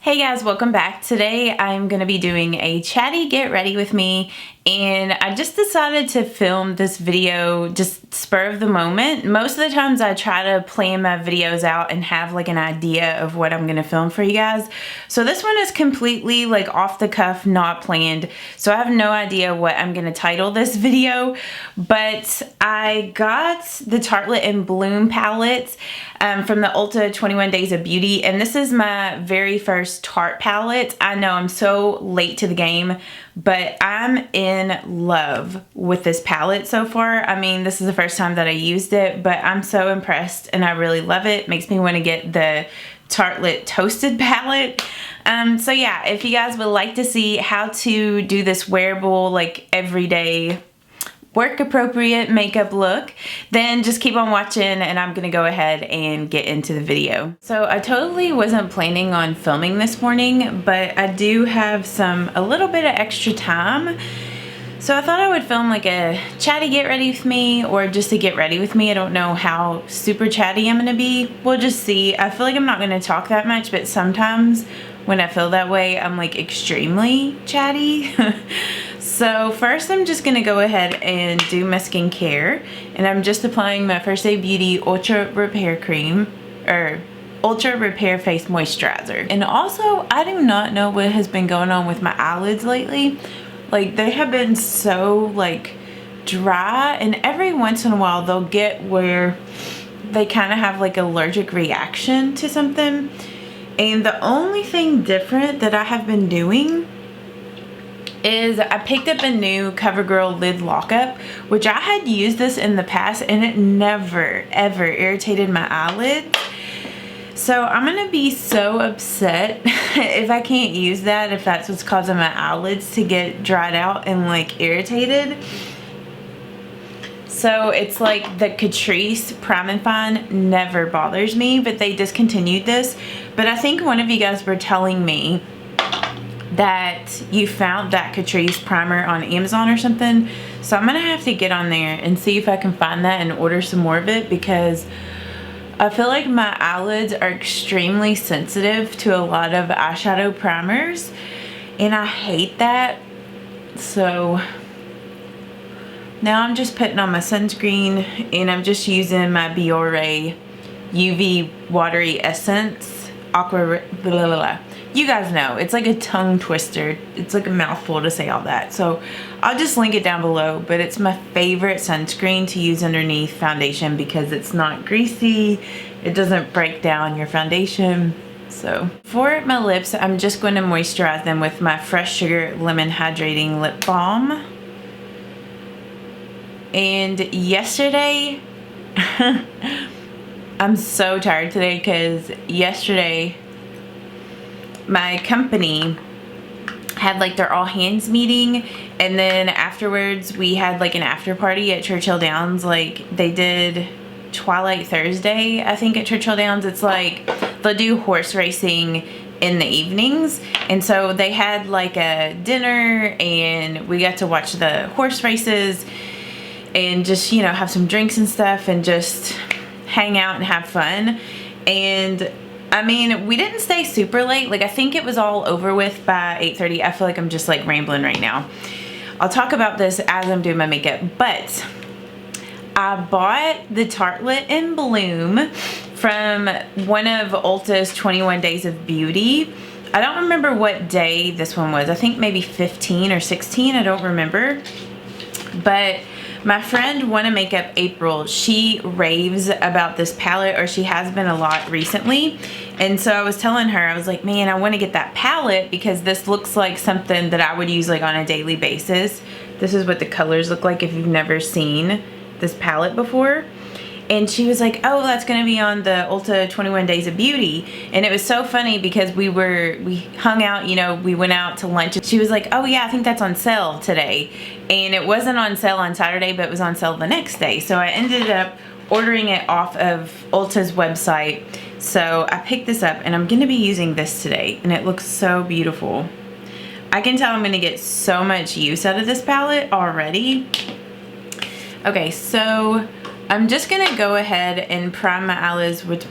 Hey guys, welcome back. Today I'm going to be doing a Chatty Get Ready with me, and I just decided to film this video just spur of the moment. Most of the times I try to plan my videos out and have like an idea of what I'm going to film for you guys. So this one is completely like off the cuff, not planned. So I have no idea what I'm going to title this video, but I got the Tartelette in Bloom palette from the Ulta 21 Days of Beauty, and this is my very first Tarte palette. I know I'm so late to the game, but I'm in love with this palette so far. I mean, this is the first time that I used it, but I'm so impressed and I really love it. Makes me want to get the Tartelette Toasted palette. So yeah, if you guys would like to see how to do this wearable, like everyday work appropriate makeup look, then just keep on watching and I'm gonna go ahead and get into the video. So I totally wasn't planning on filming this morning, but I do have a little bit of extra time. So I thought I would film like a chatty get ready with me, or just a get ready with me. I don't know how super chatty I'm gonna be. We'll just see. I feel like I'm not gonna talk that much, but sometimes when I feel that way, I'm like extremely chatty. So first I'm just gonna go ahead and do my skincare, and I'm just applying my First Aid Beauty Ultra Repair Cream, or Ultra Repair Face Moisturizer. And also, I do not know what has been going on with my eyelids lately. Like, they have been so like dry, and every once in a while they'll get where they kind of have like allergic reaction to something. And the only thing different that I have been doing is I picked up a new CoverGirl lid lockup, which I had used this in the past and it never ever irritated my eyelids. So I'm gonna be so upset if I can't use that, if that's what's causing my eyelids to get dried out and like irritated. So it's like the Catrice Prime and Fine never bothers me, but they discontinued this. But I think one of you guys were telling me that you found that Catrice primer on Amazon or something. So I'm gonna have to get on there and see if I can find that and order some more of it, because I feel like my eyelids are extremely sensitive to a lot of eyeshadow primers and I hate that. So now I'm just putting on my sunscreen, and I'm just using my Biore UV Watery Essence Aqua blah, blah, blah. You guys know, it's like a tongue twister. It's like a mouthful to say all that. So I'll just link it down below, but it's my favorite sunscreen to use underneath foundation because it's not greasy. It doesn't break down your foundation. So for my lips, I'm just going to moisturize them with my Fresh Sugar Lemon Hydrating Lip Balm. And yesterday, I'm so tired today because yesterday my company had like their all hands meeting, and then afterwards we had like an after party at Churchill Downs. Like, they did Twilight Thursday, I think, at Churchill Downs. It's like they'll do horse racing in the evenings, and so they had like a dinner and we got to watch the horse races and just, you know, have some drinks and stuff and just hang out and have fun. And I mean, we didn't stay super late. Like, I think it was all over with by 8:30. I feel like I'm just like rambling right now. I'll talk about this as I'm doing my makeup, but I bought the Tartelette in Bloom from one of Ulta's 21 Days of Beauty. I don't remember what day this one was. I think maybe 15 or 16. I don't remember. But my friend Wanna Makeup April, she raves about this palette, or she has been a lot recently. And so I was telling her, I was like, man, I want to get that palette because this looks like something that I would use like on a daily basis. This is what the colors look like if you've never seen this palette before. And she was like, oh, that's going to be on the Ulta 21 Days of Beauty. And it was so funny because we hung out, you know, we went out to lunch. And she was like, oh yeah, I think that's on sale today. And it wasn't on sale on Saturday, but it was on sale the next day. So I ended up ordering it off of Ulta's website. So I picked this up and I'm going to be using this today. And it looks so beautiful. I can tell I'm going to get so much use out of this palette already. Okay, so I'm just gonna go ahead and prime my eyelids with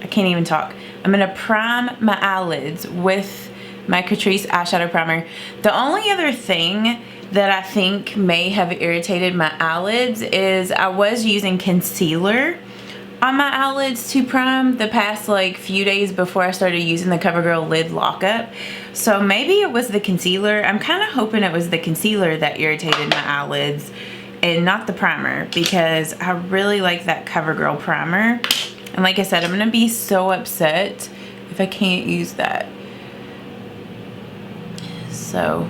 I can't even talk, I'm gonna prime my eyelids with my Catrice eyeshadow primer. The only other thing that I think may have irritated my eyelids is I was using concealer on my eyelids to prime the past like few days before I started using the CoverGirl lid lockup. So maybe it was the concealer. I'm kind of hoping it was the concealer that irritated my eyelids and not the primer, because I really like that CoverGirl primer. And like I said, I'm gonna be so upset if I can't use that. So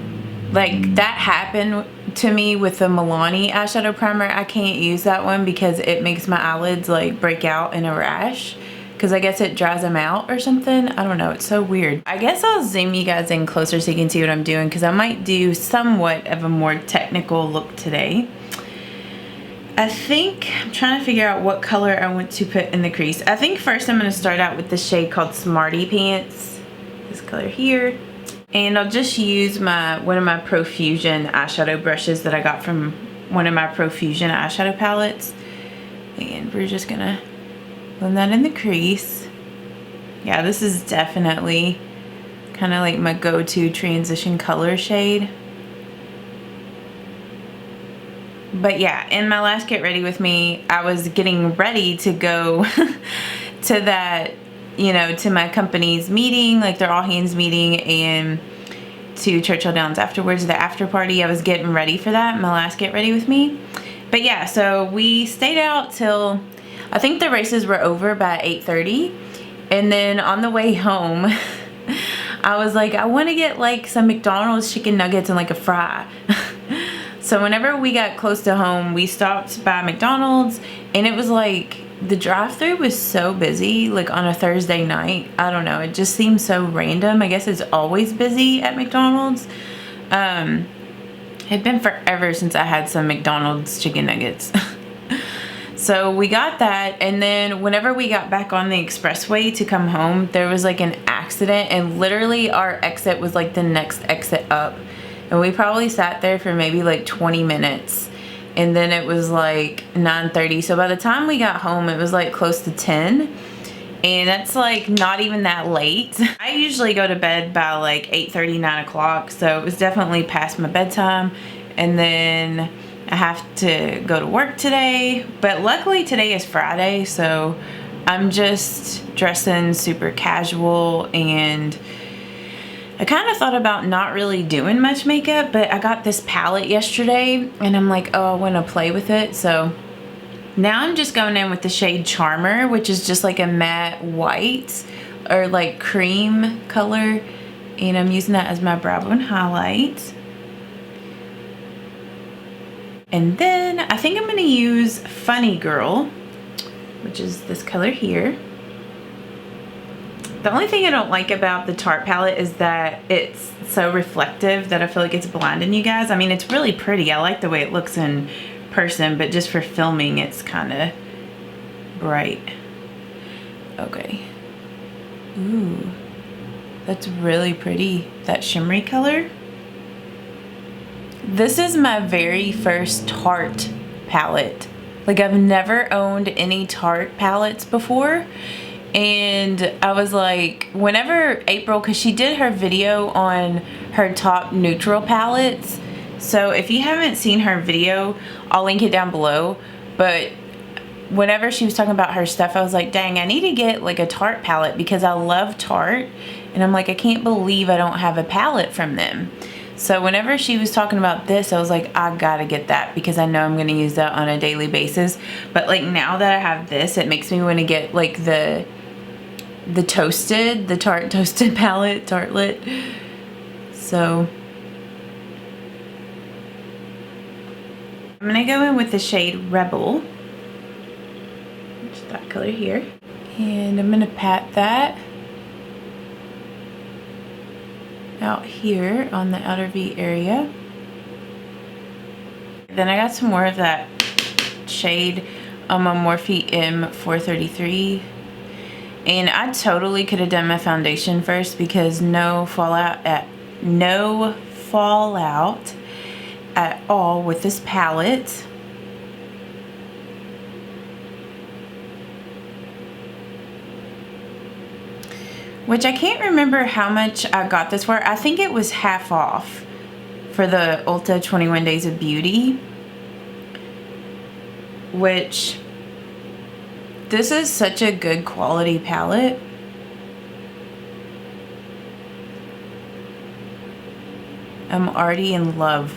like that happened to me with the Milani eyeshadow primer. I can't use that one because it makes my eyelids like break out in a rash, because I guess it dries them out or something. I don't know, it's so weird. I guess I'll zoom you guys in closer so you can see what I'm doing, because I might do somewhat of a more technical look today. I think I'm trying to figure out what color I want to put in the crease. I think first I'm going to start out with the shade called Smarty Pants, this color here. And I'll just use one of my Profusion eyeshadow brushes that I got from one of my Profusion eyeshadow palettes. And we're just gonna blend that in the crease. Yeah, this is definitely kind of like my go-to transition color shade. But yeah, in my last Get Ready With Me, I was getting ready to go to that, you know, to my company's meeting, like their all hands meeting, and to Churchill Downs afterwards, the after party. I was getting ready for that, my last Get Ready With Me. But yeah, so we stayed out till, I think the races were over by 8:30. And then on the way home, I was like, I want to get like some McDonald's chicken nuggets and like a fry. So whenever we got close to home, we stopped by McDonald's, and it was like, the drive-thru was so busy, like on a Thursday night. I don't know, it just seems so random. I guess it's always busy at McDonald's. It'd been forever since I had some McDonald's chicken nuggets. So we got that, and then whenever we got back on the expressway to come home, there was like an accident, and literally our exit was like the next exit up. And we probably sat there for maybe like 20 minutes. And then it was like 9:30. So by the time we got home, it was like close to 10. And that's like not even that late. I usually go to bed by like 8:30, 9 o'clock. So it was definitely past my bedtime. And then I have to go to work today. But luckily today is Friday. So I'm just dressing super casual, and I kind of thought about not really doing much makeup, but I got this palette yesterday and I'm like, oh, I want to play with it. So now I'm just going in with the shade Charmer, which is just like a matte white or like cream color. And I'm using that as my brow bone highlight. And then I think I'm going to use Funny Girl, which is this color here. The only thing I don't like about the Tarte palette is that it's so reflective that I feel like it's blinding you guys. I mean, it's really pretty. I like the way it looks in person, but just for filming, it's kind of bright. Okay. Ooh, that's really pretty. That shimmery color. This is my very first Tarte palette. Like, I've never owned any Tarte palettes before. And I was like, whenever April, because she did her video on her top neutral palettes. So if you haven't seen her video, I'll link it down below. But whenever she was talking about her stuff, I was like, dang, I need to get like a Tarte palette, because I love Tarte. And I'm like, I can't believe I don't have a palette from them. So whenever she was talking about this, I was like, I gotta get that, because I know I'm gonna use that on a daily basis. But like now that I have this, it makes me want to get like the Tarte Toasted palette, Tartelette. So I'm gonna go in with the shade Rebel, which is that color here. And I'm gonna pat that out here on the outer V area. Then I got some more of that shade on my Morphe M433. And I totally could have done my foundation first, because no fallout at all with this palette. which I can't remember how much I got this for. I think it was half off for the Ulta 21 Days of Beauty, which this is such a good quality palette. I'm already in love.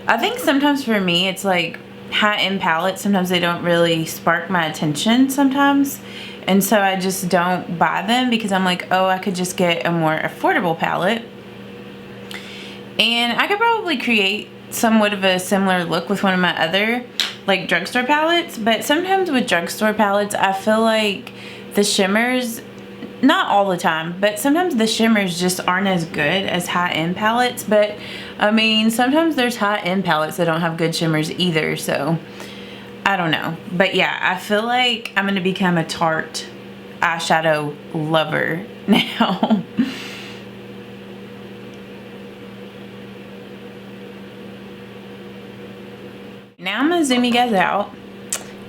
I think sometimes for me, it's like high-end palettes, sometimes they don't really spark my attention sometimes. And so I just don't buy them because I'm like, oh, I could just get a more affordable palette. And I could probably create somewhat of a similar look with one of my other like drugstore palettes. But sometimes with drugstore palettes, I feel like the shimmers, not all the time, but sometimes the shimmers just aren't as good as high-end palettes. But I mean, sometimes there's high-end palettes that don't have good shimmers either, so I don't know. But yeah, I feel like I'm gonna become a Tarte eyeshadow lover now. Now I'm gonna zoom you guys out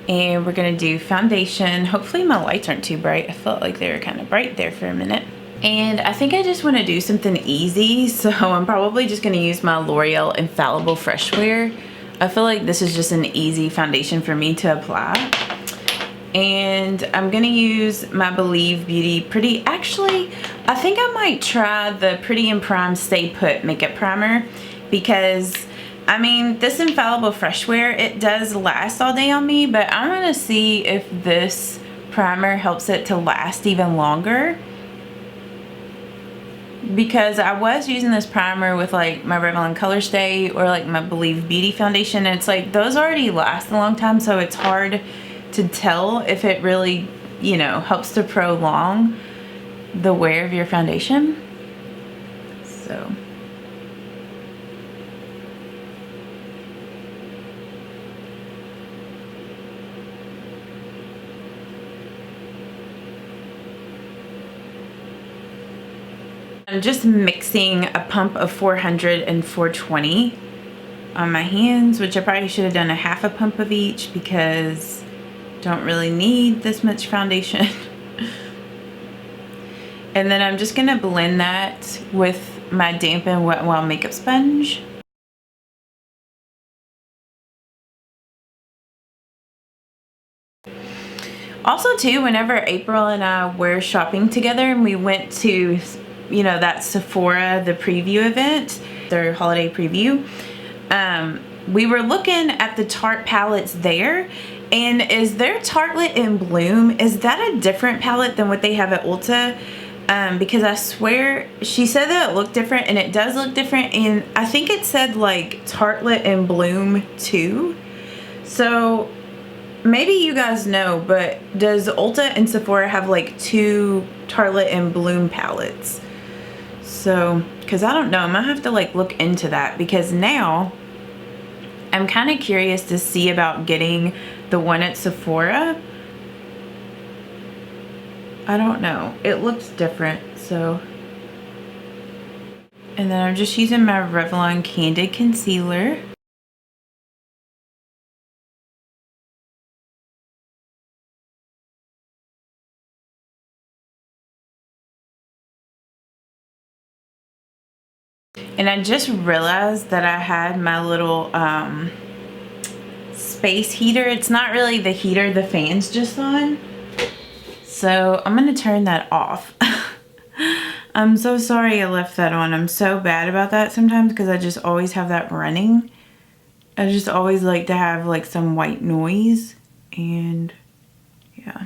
and we're gonna do foundation. Hopefully my lights aren't too bright. I felt like they were kind of bright there for a minute. And I think I just want to do something easy, so I'm probably just going to use my L'Oreal Infallible Fresh Wear. I feel like this is just an easy foundation for me to apply. And I'm going to use my Believe Beauty Pretty. Actually, I think I might try the Pretty and Prime Stay Put Makeup Primer, because I mean, this Infallible Fresh Wear, it does last all day on me, but I'm going to see if this primer helps it to last even longer. Because I was using this primer with like my Revlon Color Stay or like my Believe Beauty foundation, and it's like those already last a long time, so it's hard to tell if it really, you know, helps to prolong the wear of your foundation. So I'm just mixing a pump of 400 and 420 on my hands, which I probably should have done a half a pump of each because I don't really need this much foundation. And then I'm just gonna blend that with my damp and wet n Wild makeup sponge. Also too, whenever April and I were shopping together and we went to, you know, that Sephora, the preview event, their holiday preview, we were looking at the Tarte palettes there, and is their Tartelette in Bloom, is that a different palette than what they have at Ulta? Because I swear she said that it looked different, and it does look different, and I think it said like Tartelette in Bloom too. So maybe you guys know, but does Ulta and Sephora have like two Tartelette in Bloom palettes? So, because I don't know, I'm gonna have to like look into that, because now I'm kind of curious to see about getting the one at Sephora. I don't know, it looks different. So, and then I'm just using my Revlon Candid Concealer. And I just realized that I had my little space heater. It's not really the heater, the fan's just on. So I'm gonna turn that off. I'm so sorry I left that on. I'm so bad about that sometimes because I just always have that running. I just always like to have like some white noise, and yeah,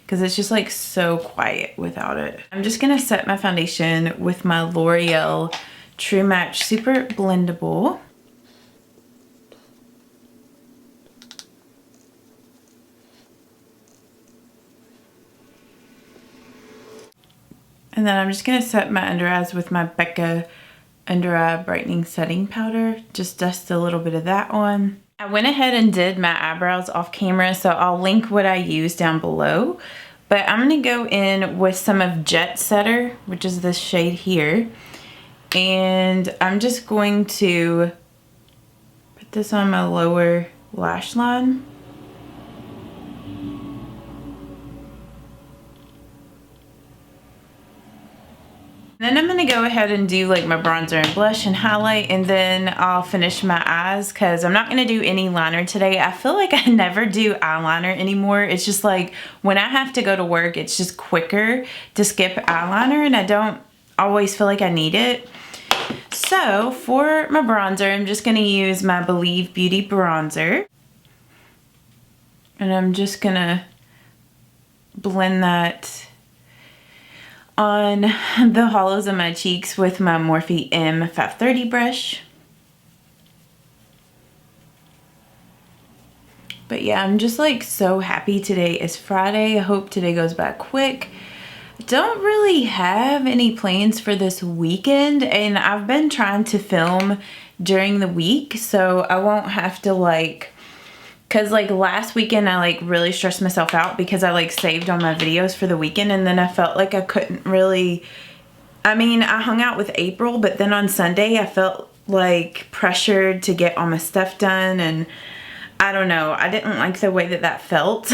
because it's just like so quiet without it. I'm just gonna set my foundation with my L'Oreal True Match Super Blendable. And then I'm just gonna set my under eyes with my Becca Under Eye Brightening Setting Powder. Just dust a little bit of that on. I went ahead and did my eyebrows off camera, so I'll link what I use down below. But I'm gonna go in with some of Jet Setter, which is this shade here. And I'm just going to put this on my lower lash line. Then I'm gonna go ahead and do like my bronzer and blush and highlight, and then I'll finish my eyes because I'm not gonna do any liner today. I feel like I never do eyeliner anymore. It's just like when I have to go to work, it's just quicker to skip eyeliner, and I don't always feel like I need it. So for my bronzer, I'm just gonna use my Believe Beauty bronzer. And I'm just gonna blend that on the hollows of my cheeks with my Morphe M530 brush. But yeah, I'm just like so happy today is Friday. I hope today goes by quick. I don't really have any plans for this weekend, and I've been trying to film during the week so I won't have to like, cause like last weekend I like really stressed myself out because I like saved all my videos for the weekend, and then I felt like I couldn't really, I mean, I hung out with April, but then on Sunday I felt like pressured to get all my stuff done, and I don't know, I didn't like the way that that felt.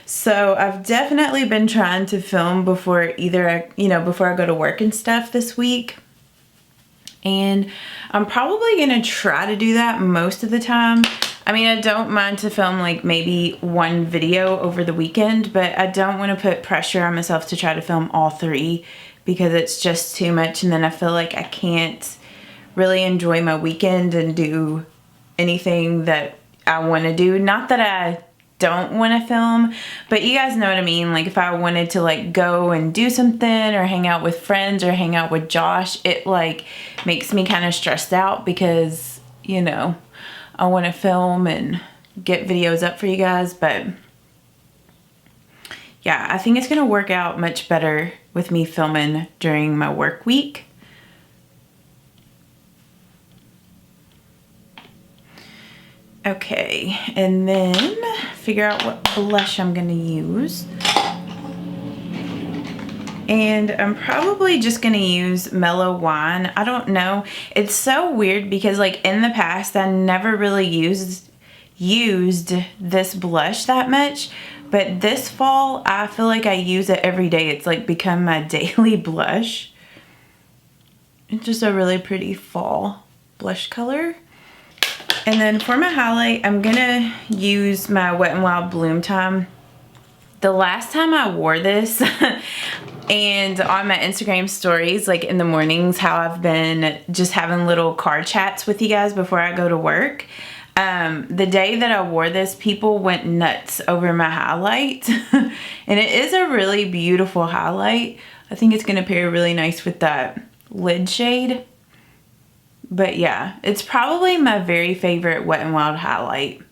So I've definitely been trying to film before either, before I go to work and stuff this week. And I'm probably gonna try to do that most of the time. I mean, I don't mind to film like maybe one video over the weekend, but I don't want to put pressure on myself to try to film all 3 because it's just too much, and then I feel like I can't really enjoy my weekend and do anything that I want to do. Not that I don't want to film, but you guys know what I mean. Like if I wanted to like go and do something or hang out with friends or hang out with Josh, it like makes me kind of stressed out because, I want to film and get videos up for you guys. But yeah, I think it's going to work out much better with me filming during my work week. Okay, and then figure out what blush I'm gonna use. And I'm probably just gonna use Mellow Wine. I don't know. It's so weird because like in the past I never really used this blush that much. But this fall I feel like I use it every day. It's like become my daily blush. It's just a really pretty fall blush color. And then for my highlight, I'm gonna use my Wet n Wild Bloom Time. The last time I wore this, and on my Instagram stories, like in the mornings, how I've been just having little car chats with you guys before I go to work. The day that I wore this, people went nuts over my highlight. And it is a really beautiful highlight. I think it's gonna pair really nice with that lid shade. But yeah, it's probably my very favorite Wet n Wild highlight.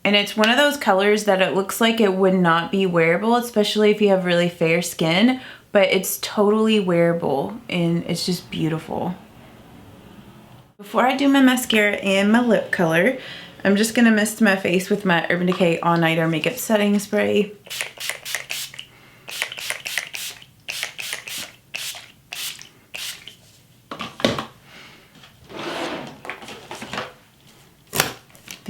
And it's one of those colors that it looks like it would not be wearable, especially if you have really fair skin, but it's totally wearable and it's just beautiful. Before I do my mascara and my lip color, I'm just gonna mist my face with my Urban Decay All Nighter Makeup Setting Spray.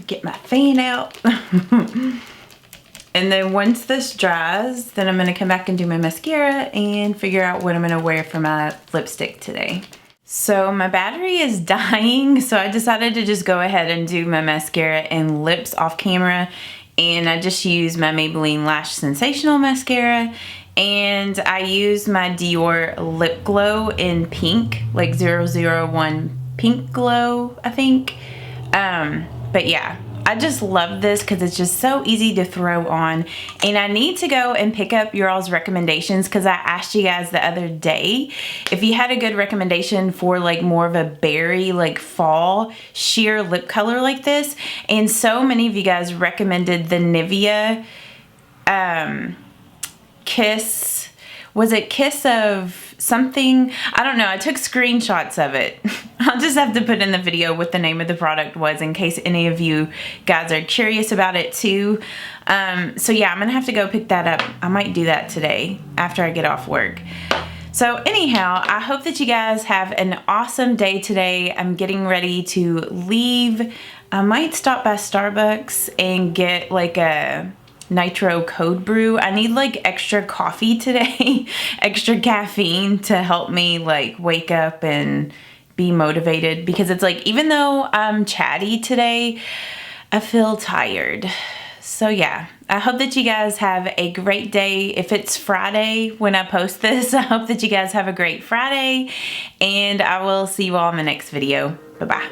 Get my fan out. And then once this dries, then I'm gonna come back and do my mascara and figure out what I'm gonna wear for my lipstick today. So my battery is dying, so I decided to just go ahead and do my mascara and lips off camera. And I just used my Maybelline Lash Sensational Mascara, and I used my Dior Lip Glow in pink, like 001 Pink Glow, I think. But yeah, I just love this because it's just so easy to throw on. And I need to go and pick up your all's recommendations because I asked you guys the other day if you had a good recommendation for like more of a berry, like fall sheer lip color like this. And so many of you guys recommended the Nivea Kiss. Was it Kiss of something? I don't know. I took screenshots of it. I'll just have to put in the video what the name of the product was in case any of you guys are curious about it too. So yeah, I'm gonna have to go pick that up. I might do that today after I get off work. So anyhow, I hope that you guys have an awesome day today. I'm getting ready to leave. I might stop by Starbucks and get like a nitro cold brew. I need like extra coffee today, extra caffeine to help me like wake up and be motivated, because it's like, even though I'm chatty today, I feel tired. So yeah, I hope that you guys have a great day. If it's Friday when I post this, I hope that you guys have a great Friday, and I will see you all in the next video. Bye-bye.